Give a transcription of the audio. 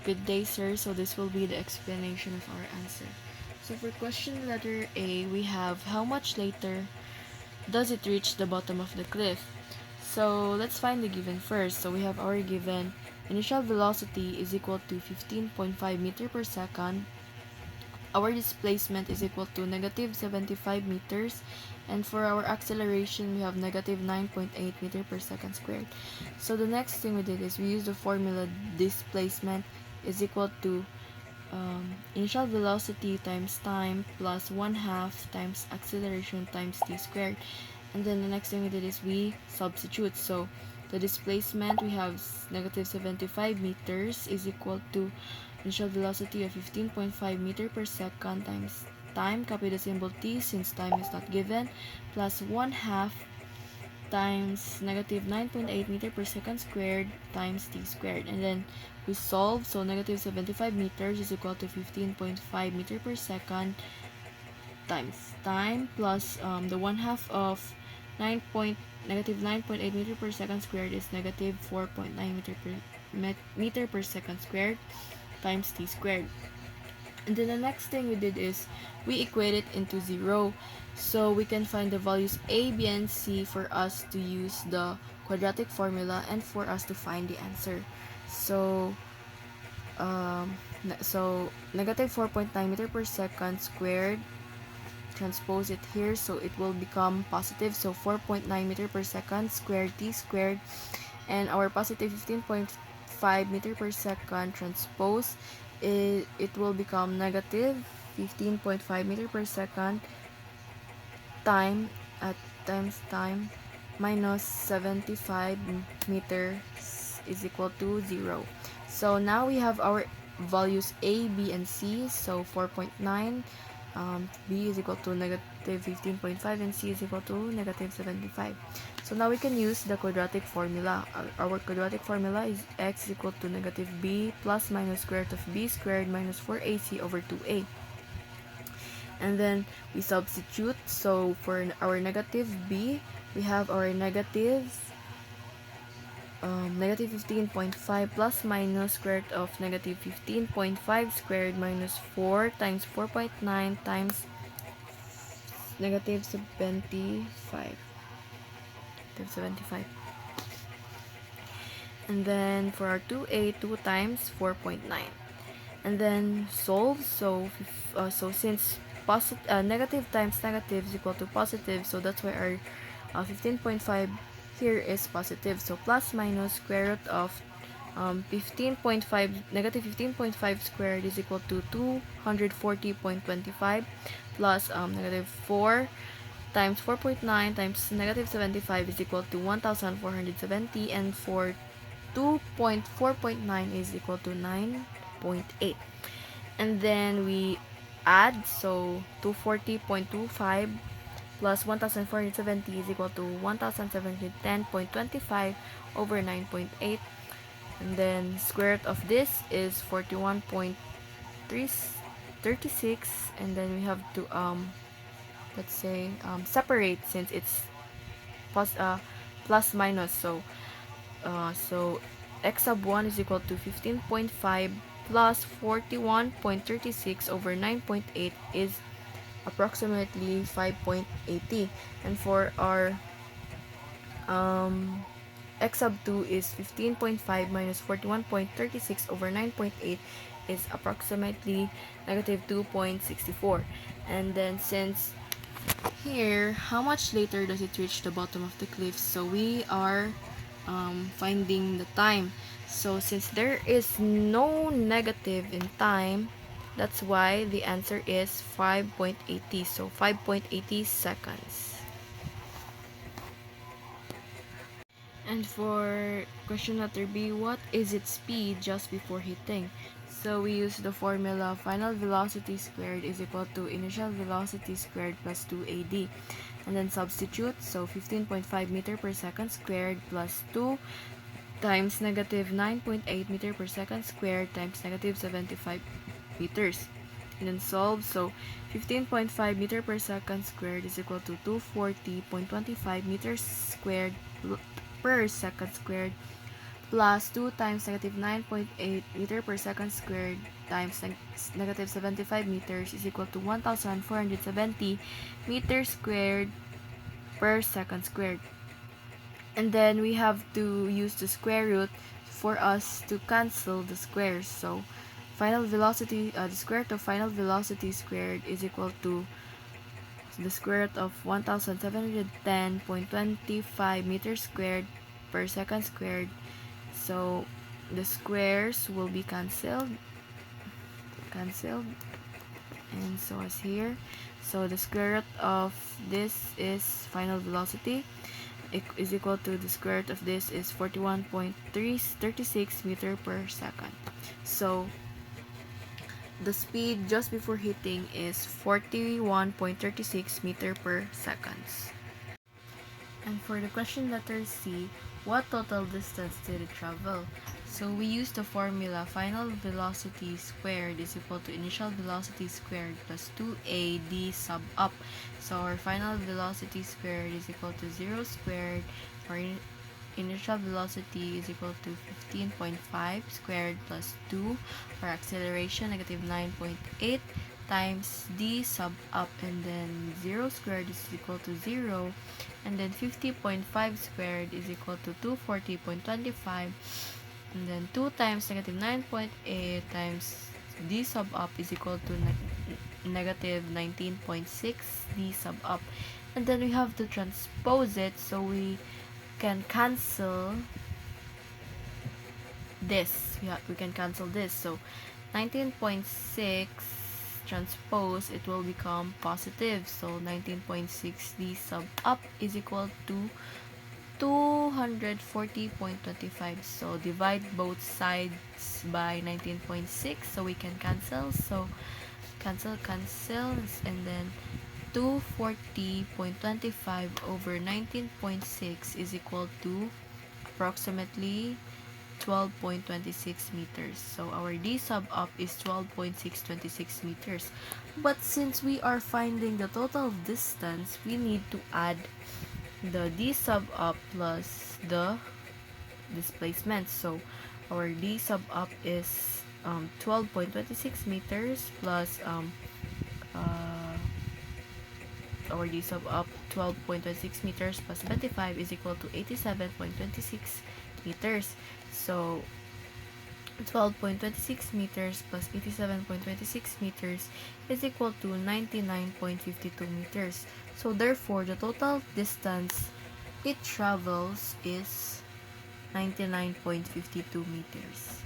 Good day, sir. So this will be the explanation of our answer. So for question letter A, we have how much later does it reach the bottom of the cliff? So let's find the given first. So we have our given initial velocity is equal to 15.5 meter per second. Our displacement is equal to negative 75 meters. And for our acceleration, we have negative 9.8 meter per second squared. So the next thing we did is we used the formula displacement is equal to initial velocity times time plus 1/2 times acceleration times t squared. And then the next thing we did is we substitute. So the displacement we have negative 75 meters is equal to initial velocity of 15.5 meter per second times time, copy the symbol t since time is not given, plus 1/2 times negative 9.8 meter per second squared times t squared. And then we solve, so negative 75 meters is equal to 15.5 meter per second times time plus the 1/2 of 9 point, negative 9.8 meter per second squared is negative 4.9 meter per second squared times t squared. And then the next thing we did is we equate it into 0. So we can find the values a, b, and c for us to use the quadratic formula and for us to find the answer. So, negative 4.9 meter per second squared, transpose it here, so it will become positive. So 4.9 meter per second squared t squared, and our positive 15.5 meter per second transpose it will become negative 15.5 meter per second time at times time minus 75 meters is equal to 0. So now we have our values a, b, and c. So 4.9, b is equal to negative 15.5, and c is equal to negative 75. So now we can use the quadratic formula. Our quadratic formula is x is equal to negative b plus minus square root of b squared minus 4ac over 2a. And then we substitute. So for our negative b, we have our negative 15.5 plus minus square root of negative 15.5 squared minus 4 times 4.9 times negative 75. And then for our 2a, 2 times 4.9. And then solve. So since negative times negative is equal to positive, so that's why our 15.5 here is positive. So plus minus square root of 15.5, negative 15.5 squared is equal to 240.25 plus negative 4 times 4.9 times negative 75 is equal to 1470, and for 2.4.9 is equal to 9.8. And then we add, so 240.25 plus 1470 is equal to 1710.25 over 9.8. And then square root of this is 41.36, and then we have to let's say separate since it's plus minus. So x sub 1 is equal to 15.5 plus 41.36 over 9.8 is approximately 5.80. And for our x sub 2 is 15.5 minus 41.36 over 9.8 is approximately negative 2.64. And then since here, how much later does it reach the bottom of the cliff? So we are finding the time. So since there is no negative in time, that's why the answer is 5.80. So 5.80 seconds. And for question letter B, what is its speed just before hitting? So we use the formula final velocity squared is equal to initial velocity squared plus 2ad. And then substitute, so 15.5 meter per second squared plus 2 times negative 9.8 meter per second squared times negative 75 meters. And then solve, so 15.5 meter per second squared is equal to 240.25 meters squared per second squared plus 2 times negative 9.8 meter per second squared times negative 75 meters is equal to 1,470 meters squared per second squared. And then we have to use the square root for us to cancel the squares. So final velocity, the square root of final velocity squared is equal to the square root of 1710.25 meters squared per second squared. So the squares will be cancelled, and so as here. So the square root of this is final velocity is equal to the square root of this is 41.336 meter per second. So the speed just before hitting is 41.36 meter per seconds. And for the question letter C, what total distance did it travel? So we use the formula final velocity squared is equal to initial velocity squared plus 2a d sub up. So our final velocity squared is equal to 0 squared. Our initial velocity is equal to 15.5 squared plus 2. Our acceleration negative 9.8 times d sub up, and then 0 squared is equal to 0, and then 50.5 squared is equal to 240.25, and then 2 times negative 9.8 times d sub up is equal to negative 19.6 d sub up, and then we have to transpose it, so we can cancel this. We can cancel this. So 19.6 transpose, it will become positive. So 19.6 d sub up is equal to 240.25. So divide both sides by 19.6, so we can cancel. So cancel, and then 240.25 over 19.6 is equal to approximately 12.26 meters. So our d sub up is 12.626 meters. But since we are finding the total distance, we need to add the d sub up plus the displacement. So our d sub up is 12.26 meters plus our d sub up 12.26 meters plus 75 is equal to 87.26 meters. So 12.26 meters plus 87.26 meters is equal to 99.52 meters. So therefore, the total distance it travels is 99.52 meters.